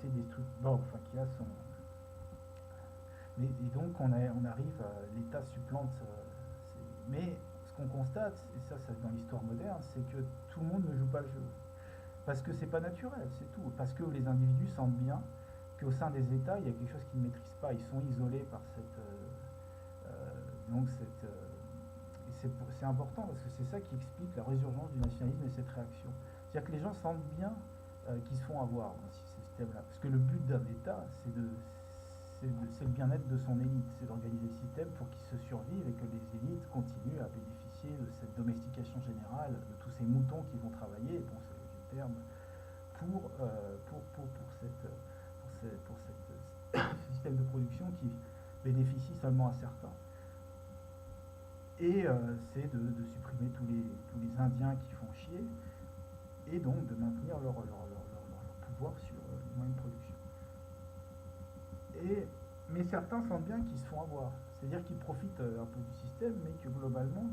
assez destructeur, bon, enfin qui a son... et donc on arrive, l'État supplante, mais ce qu'on constate, et ça c'est dans l'histoire moderne, c'est que tout le monde ne joue pas le jeu. Parce que c'est pas naturel, c'est tout. Parce que les individus sentent bien qu'au sein des États, il y a quelque chose qu'ils ne maîtrisent pas. Ils sont isolés par cette... donc cette c'est important parce que c'est ça qui explique la résurgence du nationalisme et cette réaction. C'est-à-dire que les gens sentent bien qu'ils se font avoir dans ce système-là. Parce que le but d'un État, c'est le bien-être de son élite, c'est d'organiser le système pour qu'il se survive et que les élites continuent à bénéficier de cette domestication générale, de tous ces moutons qui vont travailler, bon c'est le terme, pour ce système de production qui bénéficie seulement à certains. Et c'est de supprimer tous les Indiens qui font chier, et donc de maintenir leur pouvoir sur les moyens de production. Mais certains sentent bien qu'ils se font avoir, c'est-à-dire qu'ils profitent un peu du système, mais que globalement,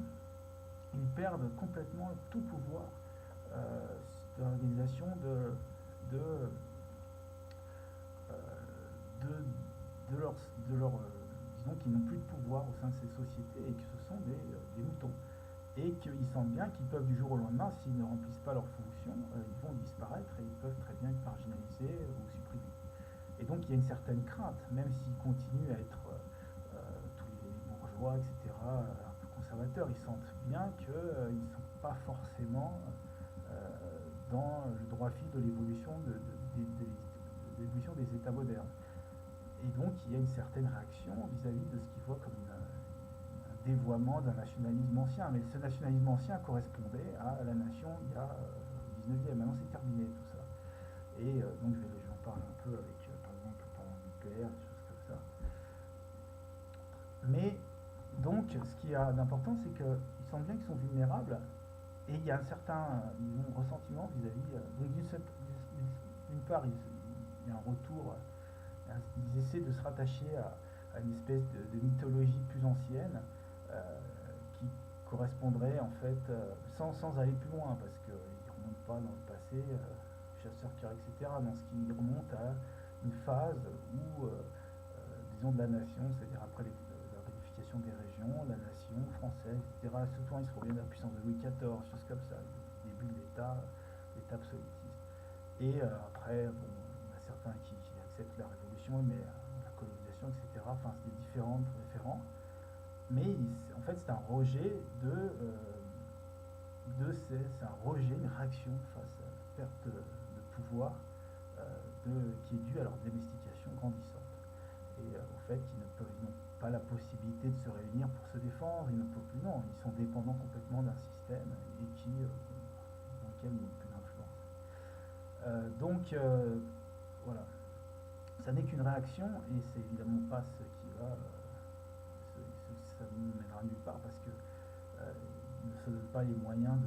ils perdent complètement tout pouvoir d'organisation, de, euh, de leur disons qu'ils n'ont plus de pouvoir au sein de ces sociétés et que ce sont des moutons. Et qu'ils sentent bien qu'ils peuvent du jour au lendemain, s'ils ne remplissent pas leurs fonctions, ils vont disparaître et ils peuvent très bien être marginalisés ou supprimés. Et donc il y a une certaine crainte, même s'ils continuent à être tous les bourgeois, etc., un peu conservateurs, ils sentent bien qu'ils ne sont pas forcément dans le droit fil de l'évolution des États modernes. Et donc il y a une certaine réaction vis-à-vis de ce qu'ils voient comme un dévoiement d'un nationalisme ancien. Mais ce nationalisme ancien correspondait à la nation il y a au 19e. Maintenant c'est terminé tout ça. Et donc j'en parle un peu avec par exemple le parlant nucléaire, des choses comme ça. Mais donc ce qui a d'important, c'est qu'ils sentent bien qu'ils sont vulnérables et il y a un certain ressentiment vis-à-vis. Donc d'une part, il y a un retour, ils essaient de se rattacher à une espèce de mythologie plus ancienne qui correspondrait en fait, sans aller plus loin, parce qu'ils ne remontent pas dans le passé, chasseurs-cueilleurs, etc., dans ce qui remonte à une phase où, disons, de la nation, c'est-à-dire après la réunification des régions, la nation française, etc., souvent ils se reviennent à la puissance de Louis XIV, choses comme ça, le début de l'État absolutiste. Et après, bon, il y a certains qui acceptent la révolution, mais la colonisation, etc. Enfin, c'est des différents référents. Mais en fait, c'est un rejet c'est un rejet, une réaction face à la perte de pouvoir qui est due à leur domestication grandissante. Et au fait qu'ils n'ont pas la possibilité de se réunir pour se défendre, ils ne peuvent plus, non, ils sont dépendants complètement d'un système et dans lequel ils n'ont plus d'influence. Voilà, ça n'est qu'une réaction et c'est évidemment pas ce qui va, ça ne mènera nulle part parce que ne se donnent pas les moyens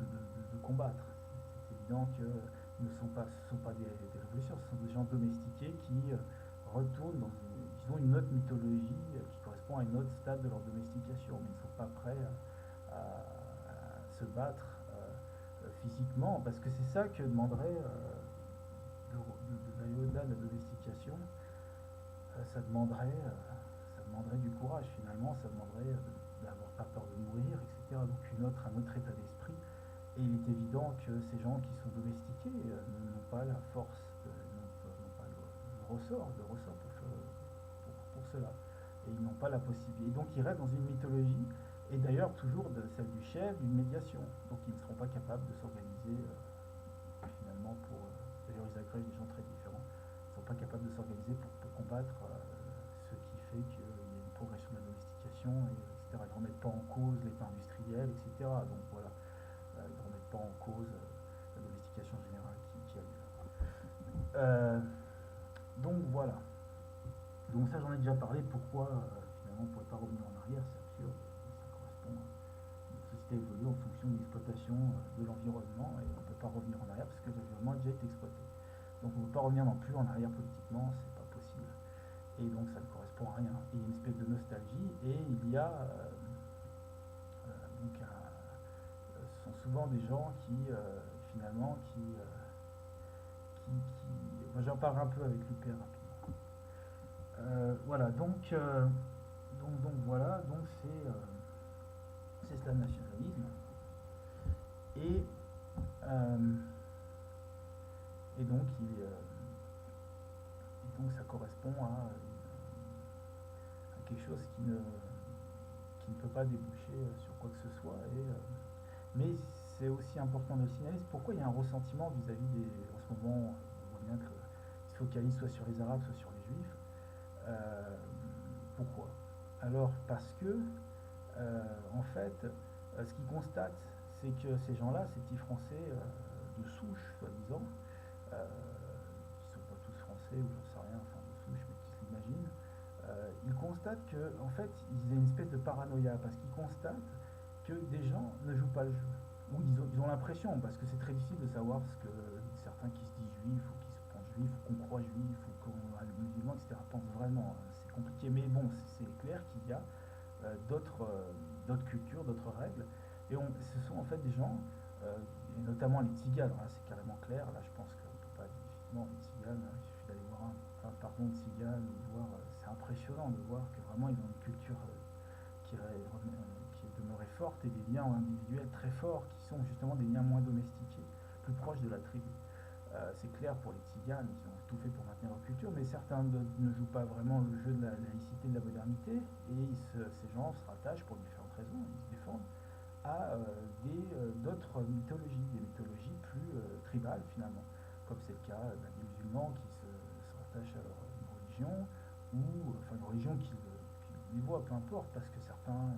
de combattre. C'est évident que ce ne sont pas des révolutions, ce sont des gens domestiqués qui retournent dans une autre mythologie qui correspond à une autre stade de leur domestication, mais ils ne sont pas prêts à se battre physiquement, parce que c'est ça que demanderait d'aller au-delà de la domestication. Ça demanderait du courage finalement, ça demanderait d'avoir pas peur de mourir, etc. Donc un autre état d'esprit. Et il est évident que ces gens qui sont domestiqués n'ont pas la force, n'ont pas le ressort pour cela. Et ils n'ont pas la possibilité. Et donc ils restent dans une mythologie, et d'ailleurs toujours de celle du chef, d'une médiation. Donc ils ne seront pas capables de s'organiser finalement pour... D'ailleurs ils agrègent des gens très différents. Ils ne sont pas capables de s'organiser pour combattre ce qui fait qu'il y a une progression de la domestication, etc. Ils ne remettent pas en cause l'état industriel, etc. Donc voilà, ils ne remettent pas en cause la domestication générale qui a lieu. Donc voilà. Donc ça j'en ai déjà parlé, pourquoi finalement on ne pourrait pas revenir en arrière, c'est absurde, ça correspond à une société évolue en fonction de l'exploitation de l'environnement et on ne peut pas revenir en arrière parce que l'environnement a déjà été exploité. Donc on ne peut pas revenir non plus en arrière politiquement, c'est pas possible. Et donc ça ne correspond à rien. Et il y a une espèce de nostalgie et il y a ce sont souvent des gens qui finalement qui Moi, j'en parlerai un peu avec l'UP rapidement. Voilà, donc voilà, donc c'est cela le nationalisme. Et, euh, et donc, et donc ça correspond à quelque chose qui ne peut pas déboucher sur quoi que ce soit. Mais c'est aussi important de le signaler. Pourquoi il y a un ressentiment vis-à-vis des. En ce moment, on voit bien qu'ils se focalisent soit sur les Arabes, soit sur les Juifs. Euh, Pourquoi? Alors, parce que, en fait, ce qu'ils constatent, c'est que ces gens-là, ces petits Français de souche, soi-disant, qui ne sont pas tous français ou j'en sais rien, enfin de souche, mais qui se l'imaginent, ils constatent que, en fait, ils ont une espèce de paranoïa parce qu'ils constatent que des gens ne jouent pas le jeu. Ou ils ont l'impression, parce que c'est très difficile de savoir ce que certains qui se disent juifs ou qui se pensent juifs ou qu'on croit juifs ou qu'on a le musulman, etc. pensent vraiment. C'est compliqué, mais bon, c'est clair qu'il y a d'autres cultures, d'autres règles. Et ce sont en fait des gens, et notamment les Tziganes, là c'est carrément clair, là je pense qu'on ne peut pas dire effectivement les Tziganes, il suffit d'aller voir un pardon de Tziganes, c'est impressionnant de voir que vraiment ils ont une culture qui est demeurée forte et des liens individuels très forts qui sont justement des liens moins domestiqués, plus proches de la tribu. C'est clair pour les Tziganes, ils ont tout fait pour maintenir leur culture, mais certains ne jouent pas vraiment le jeu de la laïcité, de la modernité, et ces gens se rattachent pour différentes raisons, ils se défendent à d'autres mythologies, des mythologies plus tribales finalement, comme c'est le cas des musulmans qui se rattachent à leur religion, ou enfin une religion qui les voit, peu importe, parce que certains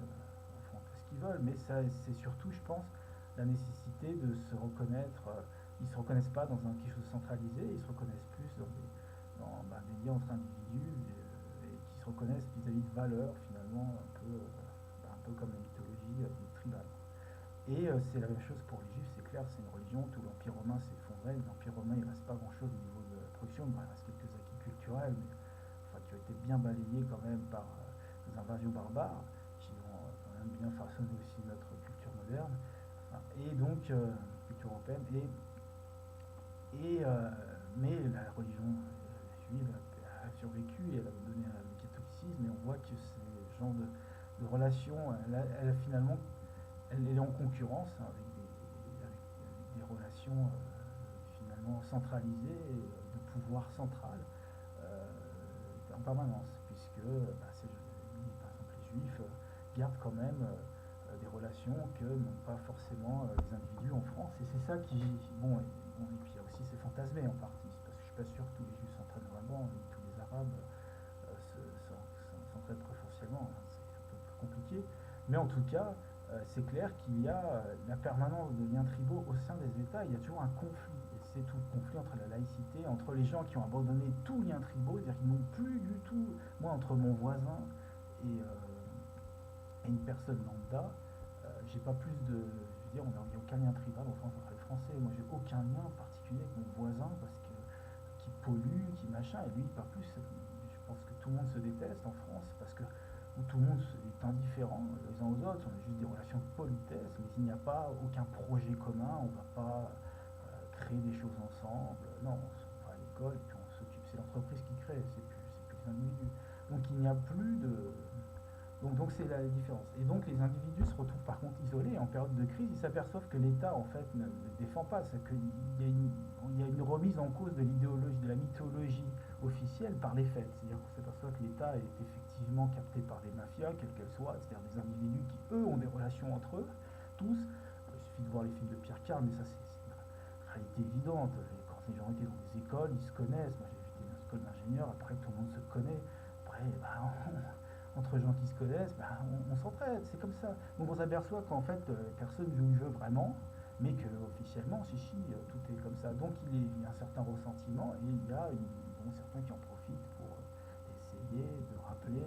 font un peu ce qu'ils veulent, mais c'est surtout, je pense, la nécessité de se reconnaître. Ils ne se reconnaissent pas dans quelque chose de centralisé, ils se reconnaissent plus dans des liens entre individus et qui se reconnaissent vis-à-vis de valeurs finalement un peu comme la mythologie tribale. Et c'est la même chose pour les juifs, c'est clair, c'est une religion, tout l'Empire romain s'est effondré, l'Empire romain il ne reste pas grand chose au niveau de la production, il reste quelques acquis culturels, mais enfin, qui ont été bien balayés quand même par des invasions barbares, qui ont quand même bien façonné aussi notre culture moderne, enfin, et donc culture européenne, mais la religion juive a survécu et elle a donné le catholicisme, et on voit que ces genres de relations, finalement, elle est en concurrence avec des relations finalement centralisées, de pouvoir central en permanence, puisque par exemple les juifs gardent quand même des relations que n'ont pas forcément les individus en France, et c'est ça qui, bon, et puis il y a aussi c'est fantasmé en partie, parce que je suis pas sûr que tous les juifs s'entraînent vraiment, et tous les arabes s'entraînent préférentiellement, hein, c'est un peu plus compliqué, mais en tout cas, c'est clair qu'il y a la permanence de liens tribaux au sein des États, il y a toujours un conflit, et c'est tout le conflit entre la laïcité, entre les gens qui ont abandonné tout lien tribaux, c'est-à-dire qu'ils n'ont plus du tout, moi entre mon voisin et une personne lambda, j'ai pas plus de. Je veux dire, on n'a aucun lien tribal en France entre les Français. Moi, j'ai aucun lien particulier avec mon voisin parce que qui pollue, qui machin, et lui, pas plus. Je pense que tout le monde se déteste en France parce que où tout le monde est indifférent les uns aux autres. On a juste des relations de politesse, mais il n'y a pas aucun projet commun. On va pas créer des choses ensemble. Non, on va à l'école et puis on s'occupe. C'est l'entreprise qui crée, c'est plus les individus. Donc il n'y a plus de. Donc c'est la différence. Et donc les individus se retrouvent par contre isolés en période de crise, ils s'aperçoivent que l'État en fait ne les défend pas, c'est qu'il y a une remise en cause de l'idéologie, de la mythologie officielle par les faits. C'est-à-dire qu'on s'aperçoit que l'État est effectivement capté par les mafias, quelles qu'elles soient, c'est-à-dire des individus qui eux ont des relations entre eux, tous. Il suffit de voir les films de Pierre Carl, mais ça c'est une réalité évidente. Quand les gens étaient dans des écoles, ils se connaissent. Moi j'ai été dans une école d'ingénieur, après tout le monde se connaît. Après, entre gens qui se connaissent, on s'entraide, c'est comme ça. Donc on s'aperçoit qu'en fait, personne joue le jeu vraiment, mais que officiellement, tout est comme ça. Donc il y a un certain ressentiment et il y a certains qui en profitent pour essayer de rappeler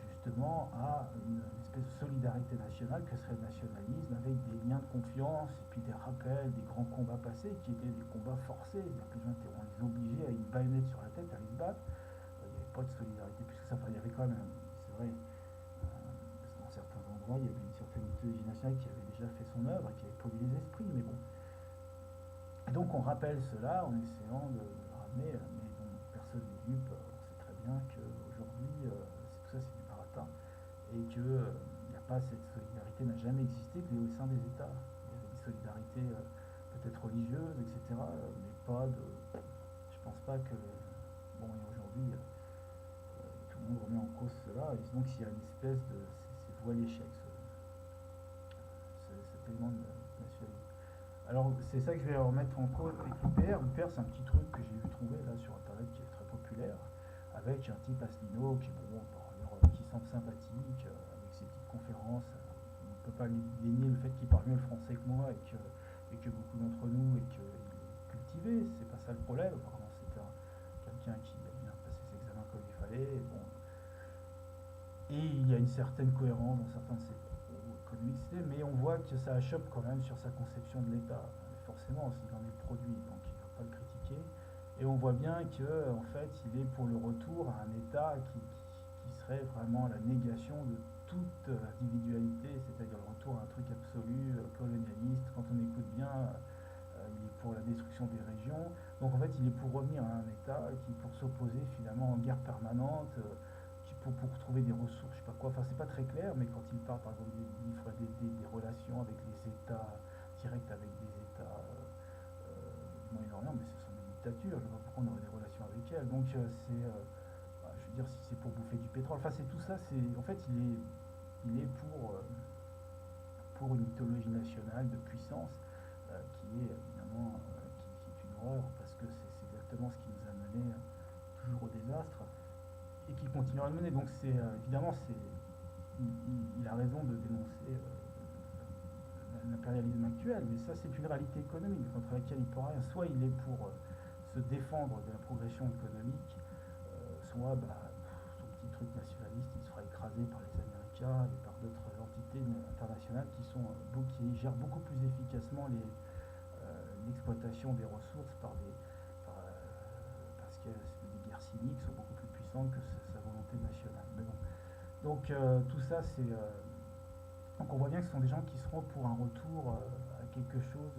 justement à une espèce de solidarité nationale que serait le nationalisme, avec des liens de confiance et puis des rappels des grands combats passés qui étaient des combats forcés, c'est-à-dire que les gens on les obligeait à une baïonnette sur la tête, à aller se battre. Il n'y avait pas de solidarité, puisque ça, il y avait quand même, c'est vrai, dans certains endroits, il y avait une certaine mythologie nationale qui avait déjà fait son œuvre et qui avait pollué les esprits, mais bon. Et donc on rappelle cela en essayant de guillemets, mais dont personne n'est dupe. On sait très bien qu'aujourd'hui, tout ça c'est du baratin, et que il n'y a pas cette solidarité, n'a jamais existé au sein des États. Il y avait des solidarités peut-être religieuses, etc., mais pas de. Je pense pas que. Bon, et aujourd'hui, tout le monde remet en cause cela, et donc il y a une espèce de. C'est voué à l'échec, cet élément de nationalisme. Alors, c'est ça que je vais remettre en cause avec l'UPR. L'UPR, c'est un petit truc que j'ai vu trouver là sur internet qui est très populaire, avec un type Asselineau qui, bon, par ailleurs, qui semble sympathique, avec ses petites conférences. On ne peut pas lui dénier le fait qu'il parle mieux le français que moi et que beaucoup d'entre nous, et qu'il est cultivé. C'est pas ça le problème. Apparemment, c'est quelqu'un qui a bien passé ses examens comme il fallait. Et bon. Et il y a une certaine cohérence dans certains de ses économiques, mais on voit que ça achoppe quand même sur sa conception de l'État. Forcément, s'il en est le produit, donc il ne va pas le critiquer. Et on voit bien que, en fait, il est pour le retour à un État qui serait vraiment la négation de toute individualité, c'est-à-dire le retour à un truc absolu, colonialiste. Quand on écoute bien, il est pour la destruction des régions. Donc en fait, il est pour revenir à un État pour s'opposer finalement en guerre permanente. Pour trouver des ressources, je sais pas quoi, enfin c'est pas très clair, mais quand il parle par exemple il ferait des relations avec les États, directes avec des États du Moyen-Orient, mais ce sont des dictatures, je vois pas pourquoi on aurait des relations avec elles, donc je veux dire, si c'est pour bouffer du pétrole, enfin c'est tout ça, en fait il est pour une mythologie nationale de puissance qui est évidemment qui est une horreur, parce que c'est exactement ce qui nous a mené toujours au désastre, et qui continuera à le mener. Donc évidemment, il a raison de dénoncer l'impérialisme actuel, mais ça c'est une réalité économique contre laquelle il ne peut rien. Soit il est pour se défendre de la progression économique, soit son petit truc nationaliste, il sera écrasé par les Américains et par d'autres entités internationales qui gèrent beaucoup plus efficacement l'exploitation des ressources parce que les guerres cyniques sont beaucoup plus puissantes que sa volonté nationale. Mais bon. Donc tout ça, donc on voit bien que ce sont des gens qui seront pour un retour à quelque chose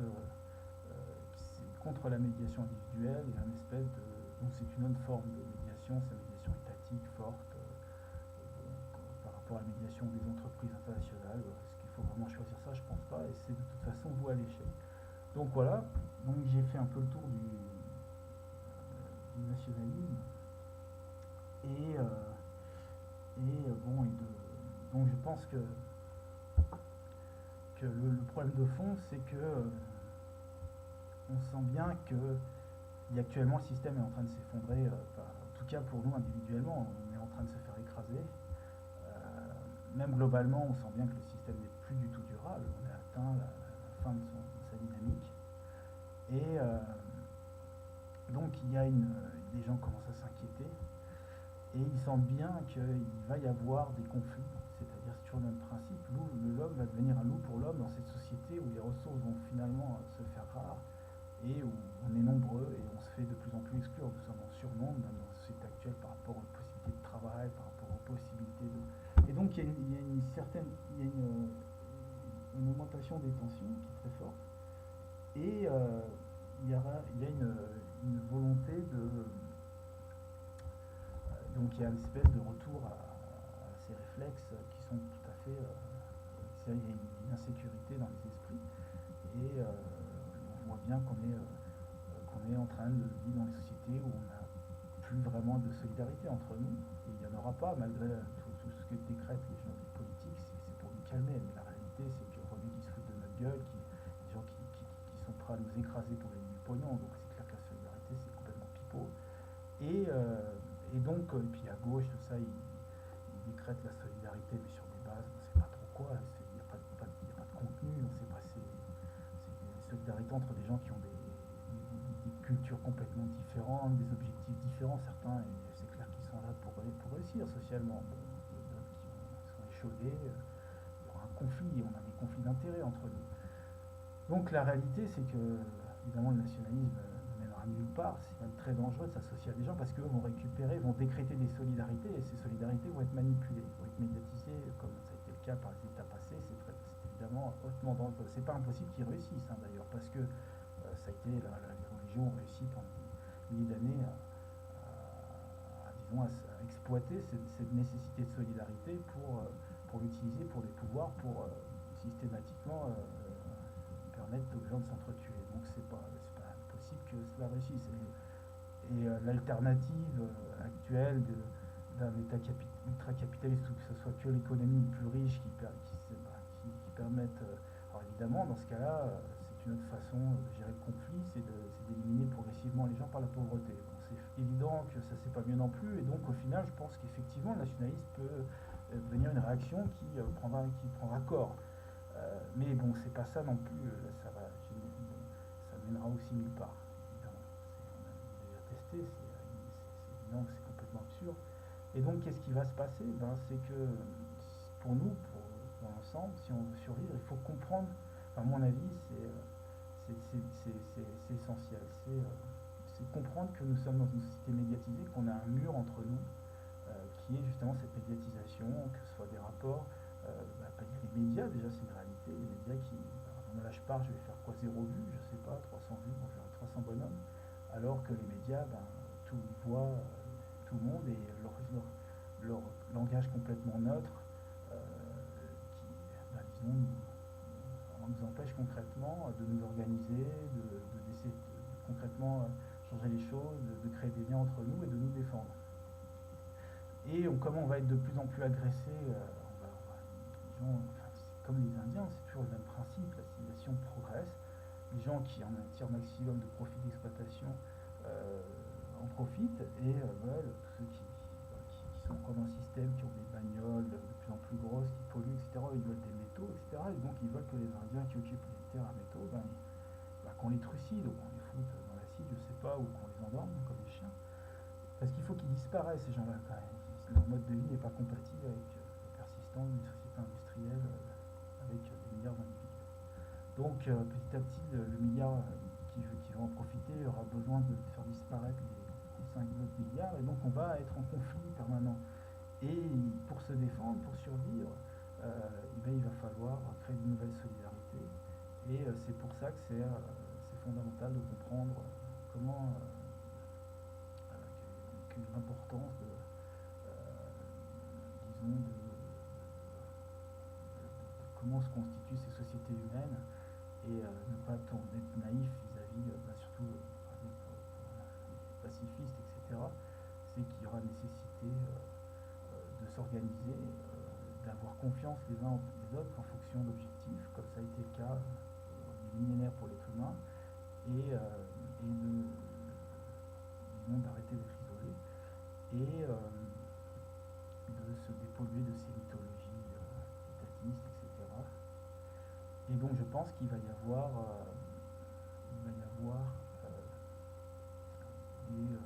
contre la médiation individuelle et un espèce de. Donc c'est une autre forme de médiation, c'est la médiation étatique forte par rapport à la médiation des entreprises internationales. Est-ce qu'il faut vraiment choisir ça? Je pense pas, et c'est de toute façon voué à l'échec. Donc voilà, donc j'ai fait un peu le tour du nationalisme et bon, donc je pense que le problème de fond, c'est que on sent bien que actuellement le système est en train de s'effondrer, en tout cas pour nous individuellement, on est en train de se faire écraser. Même globalement, on sent bien que le système n'est plus du tout durable, on a atteint la fin de sa dynamique. Et donc des gens commencent à s'inquiéter, et ils sentent bien qu'il va y avoir des conflits, c'est-à-dire c'est toujours le même principe, l'homme va devenir un loup pour l'homme dans cette société où les ressources vont finalement se faire rares, et où on est nombreux et on se fait de plus en plus exclure, nous sommes en surnombre même dans la société actuelle par rapport aux possibilités de travail, par rapport aux possibilités de. Et donc il y a une augmentation des tensions qui est très forte, et il y a une volonté de. Donc il y a une espèce de retour à ces réflexes qui sont tout à fait. Il y a une insécurité dans les esprits, et on voit bien qu'on est en train de vivre dans des sociétés où on n'a plus vraiment de solidarité entre nous, et il n'y en aura pas malgré tout ce que décrètent les gens politiques, c'est pour nous calmer, mais la réalité c'est qu'aujourd'hui ils se foutent de notre gueule, des gens qui sont prêts à nous écraser pour gagner du pognon, donc c'est clair que la solidarité c'est complètement pipeau. Et donc, et puis à gauche, tout ça, ils décrètent la solidarité, mais sur des bases, on ne sait pas trop quoi, il n'y a pas de contenu, on sait pas, c'est une solidarité entre des gens qui ont des cultures complètement différentes, des objectifs différents, certains, et c'est clair qu'ils sont là pour réussir socialement, d'autres qui sont échaudés, il y aura un conflit, on a des conflits d'intérêts entre nous. Donc la réalité, c'est que, évidemment, le nationalisme nulle part, c'est même très dangereux de s'associer à des gens, parce qu'eux vont décréter des solidarités, et ces solidarités vont être manipulées, vont être médiatisées, comme ça a été le cas par les États passés. C'est évidemment hautement dangereux. C'est pas impossible qu'ils réussissent d'ailleurs, parce que ça a été les religions ont réussi pendant. milliers d'années disons, à exploiter cette nécessité de solidarité pour l'utiliser pour des pouvoirs, pour systématiquement permettre aux gens de s'entretuer. Donc c'est pas possible que cela réussisse. Et l'alternative actuelle d'un État ultra-capitaliste, où que ce soit que l'économie plus riche qui permette... alors évidemment, dans ce cas-là, c'est une autre façon de gérer le conflit, c'est d'éliminer progressivement les gens par la pauvreté. Bon, c'est évident que ça c'est pas mieux non plus, et donc au final, je pense qu'effectivement, le nationalisme peut devenir une réaction qui prendra corps. Mais bon, c'est pas ça non plus, ça mènera aussi nulle part. Évidemment. On a déjà testé, c'est évident que c'est complètement absurde. Et donc, qu'est-ce qui va se passer? C'est que pour nous, pour l'ensemble, si on veut survivre, il faut comprendre, à mon avis, c'est essentiel. C'est comprendre que nous sommes dans une société médiatisée, qu'on a un mur entre nous, qui est justement cette médiatisation, que ce soit des rapports, pas dire les médias, déjà c'est une réalité, les médias qui, là je pars, je vais faire quoi, 0 vues, je sais pas, 300 vues, bon, je vais faire 300 bonhommes, alors que les médias, tout voient tout le monde et leur langage complètement neutre, qui, disons, nous empêche concrètement de nous organiser, d'essayer de concrètement changer les choses, de créer des liens entre nous et de nous défendre. Et comme on va être de plus en plus agressé, les gens, c'est comme les Indiens, c'est toujours le même principe, la civilisation progresse, les gens qui en tirent maximum de profit d'exploitation en profitent, et veulent, tous ceux qui sont encore dans le système, qui ont des bagnoles de plus en plus grosses, qui polluent, etc., ils veulent des métaux, etc., et donc ils veulent que les Indiens qui occupent les terres à métaux, qu'on les trucide, ou qu'on les foute dans l'acide, je sais pas, ou qu'on les endorme comme des chiens. Parce qu'il faut qu'ils disparaissent, ces gens-là, quand même. Leur mode de vie n'est pas compatible avec la persistance d'une société industrielle avec des milliards d'individus. Donc, petit à petit, le milliard qui va en profiter aura besoin de faire disparaître les 5 autres milliards, et donc on va être en conflit permanent. Et pour se défendre, pour survivre, il va falloir créer de nouvelles solidarités. Et c'est pour ça que c'est fondamental de comprendre comment l'importance disons, de comment se constituent ces sociétés humaines, et ne pas être naïf vis-à-vis, surtout par exemple pour les pacifistes, etc., c'est qu'il y aura nécessité de s'organiser, d'avoir confiance les uns les autres en fonction d'objectifs, comme ça a été le cas des millénaires pour l'être humain, et d'arrêter d'être isolé, et de se dépolluer de ces mythologies étatistes, etc. Et donc je pense qu'il va y avoir des